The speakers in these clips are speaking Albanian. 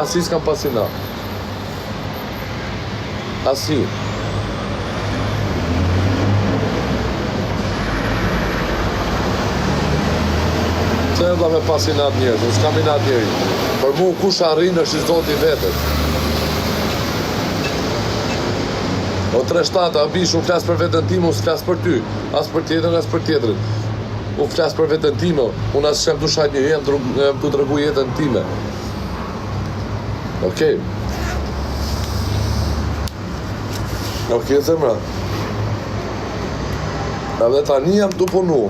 Asi s'kam pasina. Asi. Se edhe me pasinat njerëz, unë s'kam inat njeri. Për mu kush arrin është i Zoti vetët. O 3-7, a bish, unë flasë për vetën time, unë s'flasë për ty. As për tjetër, as për tjetërin. Unë flasë për vetën time, unë as shem du shajt një jam du të regu jetën time. Okej. Okej, zemra. Edhe tani jam të punu.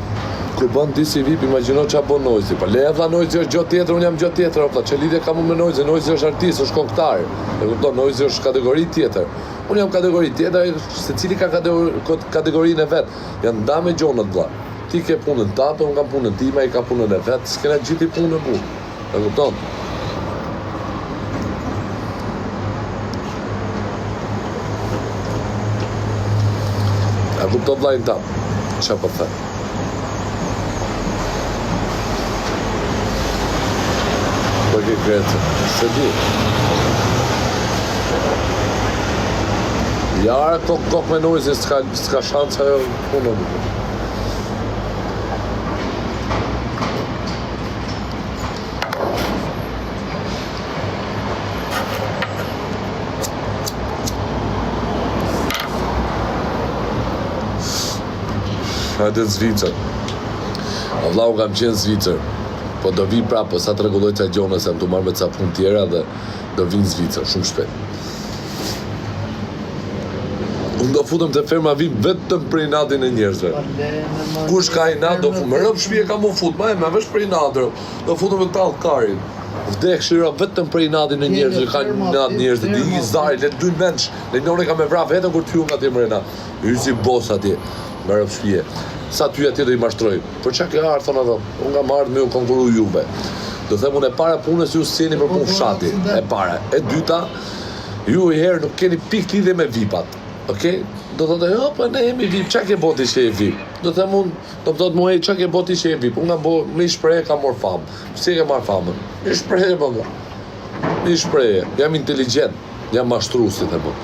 Kur bën disi vip, imagjino qa bën Noizi. Pa le vlla Noizi është gjë tjetër, unë jam gjë tjetër, opta. Që lidhje kam unë me Noizi? Noizi është artist, është kongëtar. E kupton, Noizi është kategori tjetër. Unë jam kategori tjetër, secili ka kategorinë e vet. Janë nda me gjonët vlla. Ti ke punën tatë, unë kam punën time, ai ka punën e vet. S'kena gjithi punën e bu. E kupton? E kupton vllajin tam. Çfarë po them? Për ke kretë, se di. Jara kok me Noizi, s'ka shansë ajo punë. Hajde në Zvicër. Vllau kam qenë Zvicër. Po do vi prapë, sa të regulloj të gjone, se më të marrë me ca punë tjera dhe do vinë Zvicër, shumë shpejt. Unë do futëm të ferma vim vetëm për inatin e njerëzve. Kush ka inat, do futëm. Më rëpë shpije ka mu fut, me vesh për inatër. Do futëm me këta alkarin. Vdek shira vetëm për inatin e njerëzve, ka inat njerëzve. Di i zari, le dy mensh, le njone ka me vrap vetëm kur t'ju nga ti mërena. Hysi bos atje, më rëpë shpije. Sa ty atje do i mashtroj. Për çka ke ardhur thonë ato? Unë nga marrë me u konkuru juve. Do them unë e para punës ju s'jeni për punë fshati. E para. E dyta, ju i herë nuk keni pikë lidhje me VIP-at. Okej? Do thotë, jo, po ne jemi VIP, çka ke boti që je VIP? Do them unë, do thotë mua çka ke boti që je VIP? Unë nga me shprehje kam marr famë. Pse ke marr famën? Me shprehje më nga. Me shprehje. Jam inteligjent, jam mashtrues si them unë.